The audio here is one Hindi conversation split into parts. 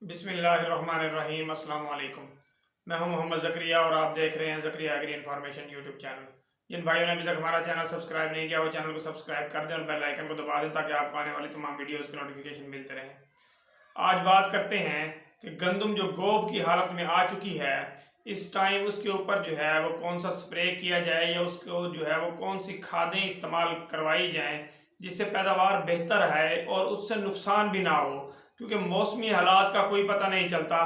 बिस्मिल्लाहिर्रहमानिर्रहीम अस्सलाम वालेकुम। मैं हूं मोहम्मद ज़करिया और आप देख रहे हैं Zakariya agri information YouTube channel. जिन भाइयों ने अभी तक हमारा चैनल सब्सक्राइब नहीं किया वो चैनल को सब्सक्राइब कर दें और बेल आइकन को दबा दें ताकि आपको आने वाली तमाम वीडियोज़ के नोटिफिकेशन मिलते रहें। आज बात करते हैं कि गंदम जो गोब की हालत में आ चुकी है, इस टाइम उसके ऊपर जो है वो कौन सा स्प्रे किया जाए या उसको जो है वो कौन सी खादें इस्तेमाल करवाई जाएं जिससे पैदावार बेहतर है और उससे नुकसान भी ना हो, क्योंकि मौसमी हालात का कोई पता नहीं चलता।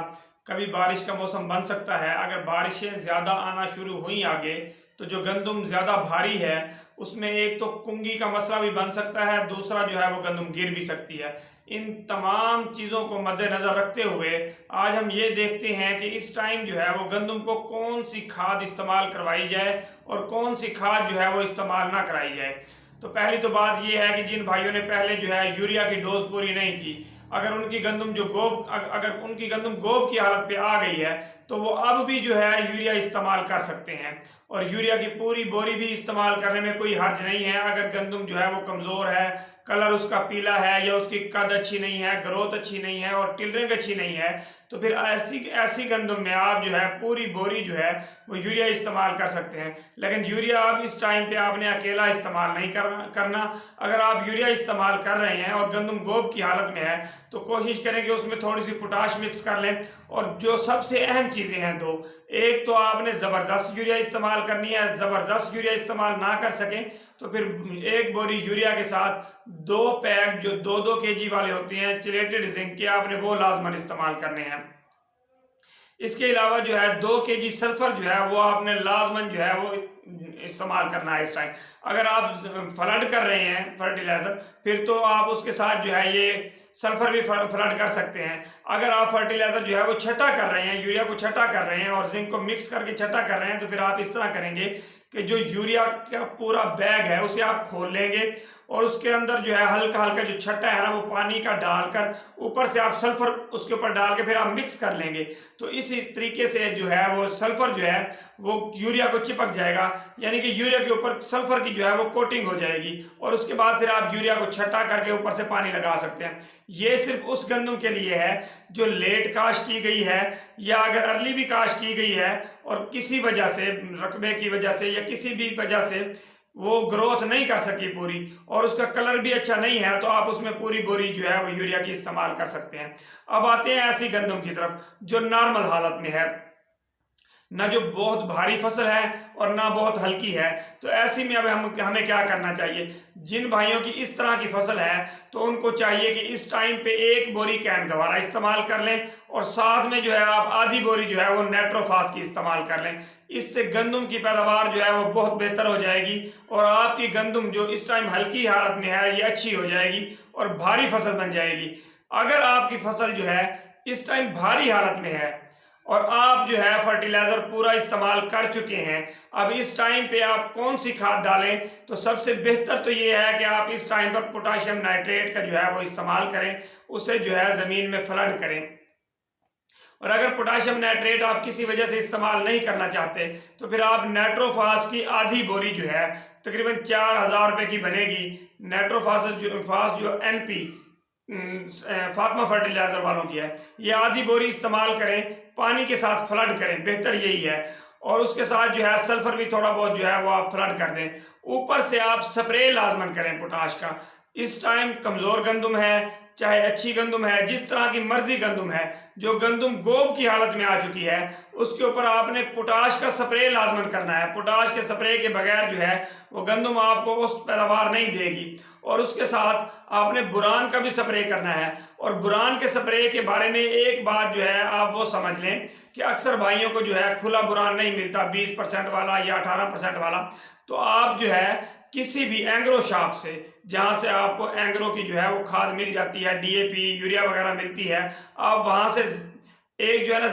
कभी बारिश का मौसम बन सकता है, अगर बारिशें ज़्यादा आना शुरू हुई आगे तो जो गंदम ज़्यादा भारी है उसमें एक तो कुंगी का मसला भी बन सकता है, दूसरा जो है वो गंदम गिर भी सकती है। इन तमाम चीज़ों को मद्देनज़र रखते हुए आज हम ये देखते हैं कि इस टाइम जो है वो गंदम को कौन सी खाद इस्तेमाल करवाई जाए और कौन सी खाद जो है वो इस्तेमाल ना कराई जाए। तो पहली तो बात ये है कि जिन भाइयों ने पहले जो है यूरिया की डोज पूरी नहीं की, अगर उनकी गंदम जो गोब अगर उनकी गंदम गोब की हालत पे आ गई है तो वो अब भी जो है यूरिया इस्तेमाल कर सकते हैं और यूरिया की पूरी बोरी भी इस्तेमाल करने में कोई हर्ज नहीं है। अगर गंदम जो है वो कमज़ोर है, कलर उसका पीला है या उसकी कद अच्छी नहीं है, ग्रोथ अच्छी नहीं है और टिलरिंग अच्छी नहीं है, तो फिर ऐसी ऐसी गंदम में आप जो है पूरी बोरी जो है वो यूरिया इस्तेमाल कर सकते हैं। लेकिन यूरिया अब इस टाइम पे आपने अकेला इस्तेमाल नहीं करना। अगर आप यूरिया इस्तेमाल कर रहे हैं और गंदम गोब की हालत में है तो कोशिश करें कि उसमें थोड़ी सी पोटाश मिक्स कर लें। और जो सबसे अहम चीज़ें हैं दो, एक तो आपने ज़बरदस्त यूरिया इस्तेमाल करनी है। ज़बरदस्त यूरिया इस्तेमाल ना कर सकें तो फिर एक बोरी यूरिया के साथ 2 पैक जो 2-2 केजी वाले होते हैं चिलेटेड जिंक के, आपने वो लाजमन इस्तेमाल करने हैं। इसके अलावा जो है 2 केजी सल्फर जो है वो आपने लाजमन जो है वो इस्तेमाल करना है इस टाइम। अगर आप फ्लड कर रहे हैं फर्टिलाइजर, फिर तो आप उसके साथ जो है ये सल्फर भी फ्लड कर सकते हैं। अगर आप फर्टिलाइजर जो है वो छटा कर रहे हैं, यूरिया को छटा कर रहे हैं और जिंक को मिक्स करके छटा कर रहे हैं, तो फिर आप इस तरह करेंगे कि जो यूरिया का पूरा बैग है उसे आप खोल लेंगे और उसके अंदर जो है हल्का हल्का जो छट्टा है ना वो पानी का डालकर ऊपर से आप सल्फर उसके ऊपर डाल के फिर आप मिक्स कर लेंगे। तो इसी तरीके से जो है वो सल्फर जो है वो यूरिया को चिपक जाएगा, यानी कि यूरिया के ऊपर सल्फर की जो है वो कोटिंग हो जाएगी और उसके बाद फिर आप यूरिया को छटा करके ऊपर से पानी लगा सकते हैं। ये सिर्फ उस गंदम के लिए है जो लेट काश की गई है या अगर अर्ली भी काश की गई है और किसी वजह से, रकबे की वजह से या किसी भी वजह से वो ग्रोथ नहीं कर सकी पूरी और उसका कलर भी अच्छा नहीं है, तो आप उसमें पूरी बोरी जो है वो यूरिया की इस्तेमाल कर सकते हैं। अब आते हैं ऐसी गंदम की तरफ जो नॉर्मल हालत में है, ना जो बहुत भारी फसल है और ना बहुत हल्की है। तो ऐसी में अब हमें क्या करना चाहिए। जिन भाइयों की इस तरह की फसल है तो उनको चाहिए कि इस टाइम पे 1 बोरी कैन गवारा इस्तेमाल कर लें और साथ में जो है आप आधी बोरी जो है वो नेट्रोफास की इस्तेमाल कर लें। इससे गंदम की पैदावार जो है वो बहुत बेहतर हो जाएगी और आपकी गंदम जो इस टाइम हल्की हालत में है ये अच्छी हो जाएगी और भारी फसल बन जाएगी। अगर आपकी फसल जो है इस टाइम भारी हालत में है और आप जो है फर्टिलाइजर पूरा इस्तेमाल कर चुके हैं, अब इस टाइम पे आप कौन सी खाद डालें, तो सबसे बेहतर तो ये है कि आप इस टाइम पर पोटाशियम नाइट्रेट का जो है वो इस्तेमाल करें, उसे जो है ज़मीन में फ्लड करें। और अगर पोटाशियम नाइट्रेट आप किसी वजह से इस्तेमाल नहीं करना चाहते तो फिर आप नाइट्रोफास की आधी बोरी जो है तकरीबन 4000 रुपये की बनेगी। नाइट्रोफास जो NP फातिमा फर्टिलाइजर वालों की है, ये आधी बोरी इस्तेमाल करें, पानी के साथ फ्लड करें, बेहतर यही है। और उसके साथ जो है सल्फर भी थोड़ा बहुत जो है वो आप फ्लड कर दें। ऊपर से आप स्प्रे लाजमन करें पोटाश का। इस टाइम कमज़ोर गंदम है चाहे अच्छी गंदम है, जिस तरह की मर्जी गंदम है, जो गंदम गोब की हालत में आ चुकी है उसके ऊपर आपने पोटाश का स्प्रे लाजमन करना है। पोटाश के स्प्रे के बगैर जो है वो गंदम आपको उस पैदावार नहीं देगी। और उसके साथ आपने बुरान का भी स्प्रे करना है। और बुरान के स्प्रे के बारे में एक बात जो है आप वो समझ लें कि अक्सर भाइयों को जो है खुला बुरान नहीं मिलता 20% वाला या 18% वाला। तो आप जो है किसी भी एंग्रो शॉप से, जहां से आपको एंग्रो की जो है वो खाद मिल जाती है, DAP यूरिया वगैरह मिलती है, आप वहां से एक जो है ना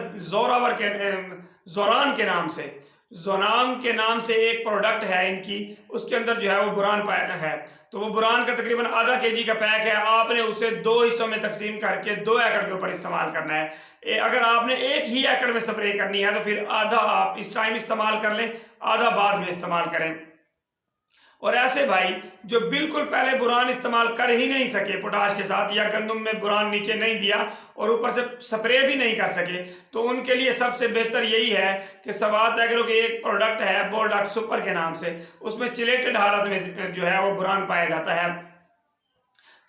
जोरान के नाम से एक प्रोडक्ट है इनकी, उसके अंदर जो है वो बुरान पैक है। तो वो बुरान का तकरीबन आधा केजी का पैक है, आपने उसे 2 हिस्सों में तकसीम करके 2 एकड़ के ऊपर इस्तेमाल करना है। अगर आपने 1 ही एकड़ में स्प्रे करनी है तो फिर आधा आप इस टाइम इस्तेमाल कर लें, आधा बाद में इस्तेमाल करें। और ऐसे भाई जो बिल्कुल पहले बुरान इस्तेमाल कर ही नहीं सके पोटाश के साथ, या गंदम में बुरान नीचे नहीं दिया और ऊपर से स्प्रे भी नहीं कर सके, तो उनके लिए सबसे बेहतर यही है कि सवात एग्रो की एक प्रोडक्ट है बोरडॉक्स सुपर के नाम से, उसमें चिलेटेड हालत में जो है वो बुरान पाया जाता है,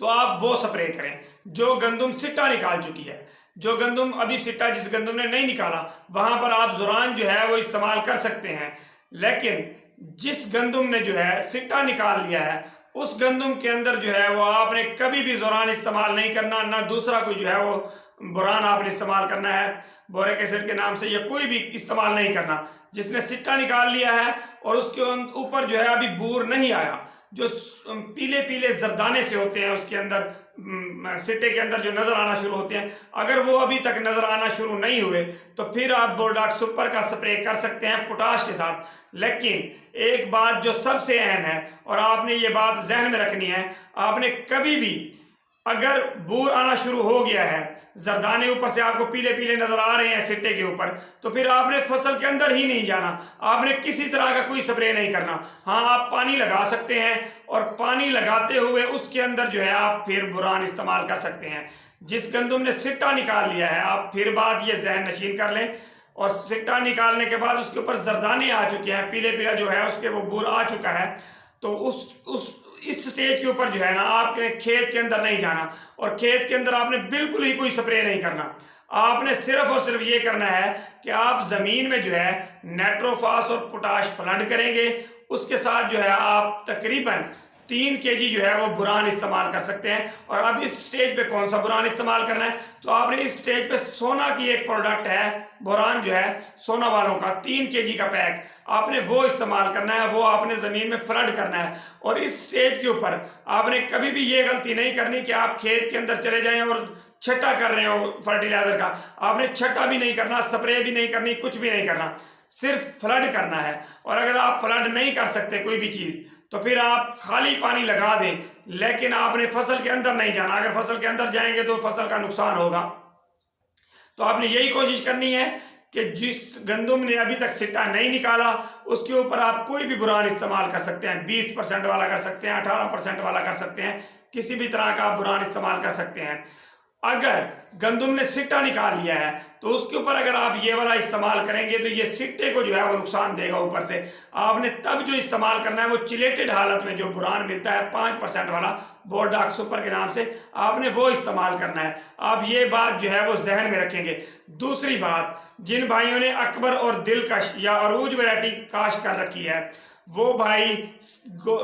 तो आप वो स्प्रे करें। जो गंदम सिट्टा निकाल चुकी है, जो गंदम अभी सिट्टा जिस गंदम ने नहीं निकाला, वहां पर आप ज़ुरान जो है वो इस्तेमाल कर सकते हैं। लेकिन जिस गंदम ने जो है सिट्टा निकाल लिया है, उस गंदम के अंदर जो है वो आपने कभी भी ज़ुरान इस्तेमाल नहीं करना, ना दूसरा कोई जो है वो बुरान आपने इस्तेमाल करना है बोरिक एसिड के नाम से, या कोई भी इस्तेमाल नहीं करना। जिसने सिट्टा निकाल लिया है और उसके ऊपर जो है अभी बूर नहीं आया, जो पीले पीले जरदाने से होते हैं उसके अंदर सिट्टे के अंदर जो नजर आना शुरू होते हैं, अगर वो अभी तक नजर आना शुरू नहीं हुए तो फिर आप बोरडॉक्स सुपर का स्प्रे कर सकते हैं पोटाश के साथ। लेकिन एक बात जो सबसे अहम है और आपने ये बात जहन में रखनी है, आपने कभी भी अगर बूर आना शुरू हो गया है, जरदाने ऊपर से आपको पीले पीले नजर आ रहे हैं सिट्टे के ऊपर, तो फिर आपने फसल के अंदर ही नहीं जाना, आपने किसी तरह का कोई स्प्रे नहीं करना। हाँ, आप पानी लगा सकते हैं और पानी लगाते हुए उसके अंदर जो है आप फिर बुरान इस्तेमाल कर सकते हैं। जिस गंदम ने सिट्टा निकाल लिया है, आप फिर बात ये जहन नशीन कर लें, और सिट्टा निकालने के बाद उसके ऊपर जरदाने आ चुके हैं, पीले पीला जो है उसके वो बूर आ चुका है, तो इस स्टेज के ऊपर जो है ना आपने खेत के अंदर नहीं जाना, और खेत के अंदर आपने बिल्कुल ही कोई स्प्रे नहीं करना। आपने सिर्फ और सिर्फ ये करना है कि आप जमीन में जो है नाइट्रोफास और पोटाश फ्लड करेंगे, उसके साथ जो है आप तकरीबन 3 kg जो है वो बुरान इस्तेमाल कर सकते हैं। और अब इस स्टेज पे कौन सा बुरान इस्तेमाल करना है, तो आपने इस स्टेज पे सोना की एक प्रोडक्ट है बुरान जो है सोना वालों का 3 kg का पैक, आपने वो इस्तेमाल करना है, वो आपने ज़मीन में फ्लड करना है। और इस स्टेज के ऊपर आपने कभी भी ये गलती नहीं करनी कि आप खेत के अंदर चले जाएं और छट्टा कर रहे हो फर्टिलाइजर का, आपने छट्टा भी नहीं करना, स्प्रे भी नहीं करनी, कुछ भी नहीं करना, सिर्फ फ्लड करना है। और अगर आप फ्लड नहीं कर सकते कोई भी चीज़, तो फिर आप खाली पानी लगा दें, लेकिन आपने फसल के अंदर नहीं जाना। अगर फसल के अंदर जाएंगे तो फसल का नुकसान होगा। तो आपने यही कोशिश करनी है कि जिस गंदम ने अभी तक सिट्टा नहीं निकाला उसके ऊपर आप कोई भी बुरान इस्तेमाल कर सकते हैं, 20% वाला कर सकते हैं, 18% वाला कर सकते हैं, किसी भी तरह का बुरान इस्तेमाल कर सकते हैं। अगर गंदम ने सिट्टा निकाल लिया है तो उसके ऊपर अगर आप ये वाला इस्तेमाल करेंगे तो ये सिट्टे को जो है वो नुकसान देगा ऊपर से। आपने तब जो इस्तेमाल करना है वो चिलेटेड हालत में जो बुरान मिलता है 5% वाला बोरडॉक्स सुपर के नाम से, आपने वो इस्तेमाल करना है। आप ये बात जो है वो जहन में रखेंगे। दूसरी बात, जिन भाइयों ने अकबर और दिलकश या अरूज वैरायटी काश्त कर रखी है, वो भाई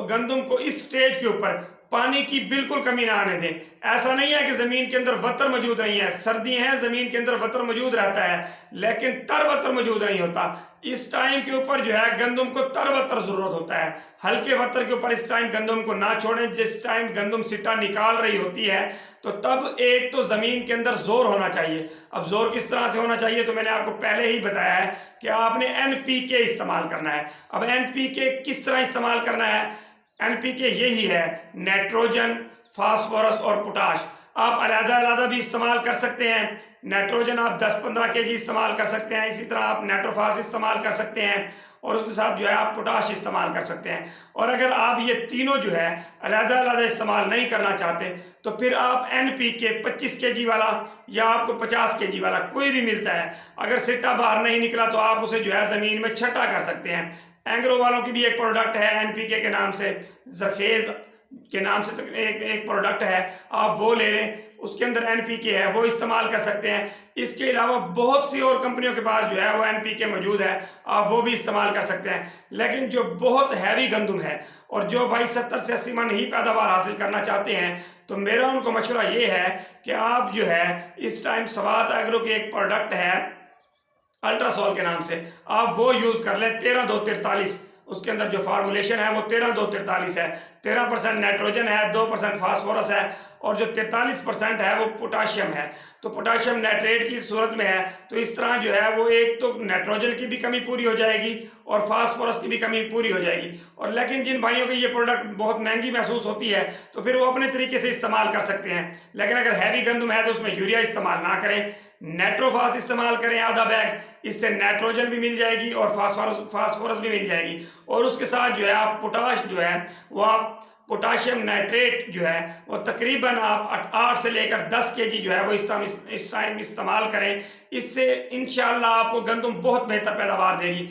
गंदम को इस स्टेज के ऊपर पानी की बिल्कुल कमी ना आने दें। ऐसा नहीं है कि जमीन के अंदर वतर मौजूद नहीं है, सर्दी है, जमीन के अंदर वतर मौजूद रहता है, लेकिन तर वतर मौजूद नहीं होता। इस टाइम के ऊपर जो है गंदम को तर वतर जरूरत होता है, हल्के वतर के ऊपर इस टाइम गंदम को ना छोड़ें। जिस टाइम गंदम सिट्टा निकाल रही होती है तो तब एक तो जमीन के अंदर जोर होना चाहिए। अब जोर किस तरह से होना चाहिए तो मैंने आपको पहले ही बताया है कि आपने NPK इस्तेमाल करना है। अब NPK किस तरह इस्तेमाल करना है, NPK यही है, नाइट्रोजन, फास्फोरस और पोटाश। आप अलग-अलग भी इस्तेमाल कर सकते हैं। नाइट्रोजन आप 10-15 kg इस्तेमाल कर सकते हैं, इसी तरह आप नाइट्रोफास इस्तेमाल कर सकते हैं, और उसके साथ जो है आप पोटाश इस्तेमाल कर सकते हैं। और अगर आप ये तीनों जो है अलग-अलग इस्तेमाल नहीं करना चाहते तो फिर आप NPK 25 kg वाला या आपको 50 kg वाला कोई भी मिलता है, अगर सिट्टा बाहर नहीं निकला तो आप उसे जो है ज़मीन में छट्टा कर सकते हैं। एंग्रो वालों की भी एक प्रोडक्ट है NPK के नाम से, जखेज के नाम से एक प्रोडक्ट है, आप वो ले लें, उसके अंदर NPK है, वो इस्तेमाल कर सकते हैं। इसके अलावा बहुत सी और कंपनियों के पास जो है वो NPK मौजूद है, आप वो भी इस्तेमाल कर सकते हैं। लेकिन जो बहुत हैवी गंदम है और जो भाई 70 से 80 मन ही पैदावार हासिल करना चाहते हैं, तो मेरा उनको मशवरा ये है कि आप जो है इस टाइम सवात एग्रो की एक प्रोडक्ट है अल्ट्रासोल के नाम से, आप वो यूज़ कर लें 13-2-43। उसके अंदर जो फार्मूलेशन है वो 13-2-43 है, 13% नाइट्रोजन है, 2% फास्फोरस है और जो 43% है वो पोटाशियम है। तो पोटाशियम नाइट्रेट की सूरत में है, तो इस तरह जो है वो एक तो नाइट्रोजन की भी कमी पूरी हो जाएगी और फास्फोरस की भी कमी पूरी हो जाएगी। और लेकिन जिन भाइयों को ये प्रोडक्ट बहुत महंगी महसूस होती है तो फिर वो अपने तरीके से इस्तेमाल कर सकते हैं। लेकिन अगर हैवी गंदम है तो उसमें यूरिया इस्तेमाल ना करें, नाइट्रोफास इस्तेमाल करें आधा बैग, इससे नाइट्रोजन भी मिल जाएगी और फास्फोरस भी मिल जाएगी। और उसके साथ जो है आप पोटाश जो है वो आप पोटाशियम नाइट्रेट जो है वो तकरीबन आप 8 से लेकर 10 केजी जो है वो इस टाइम इस्तेमाल करें। इससे इंशाल्लाह आपको गंदम बहुत बेहतर पैदावार देगी।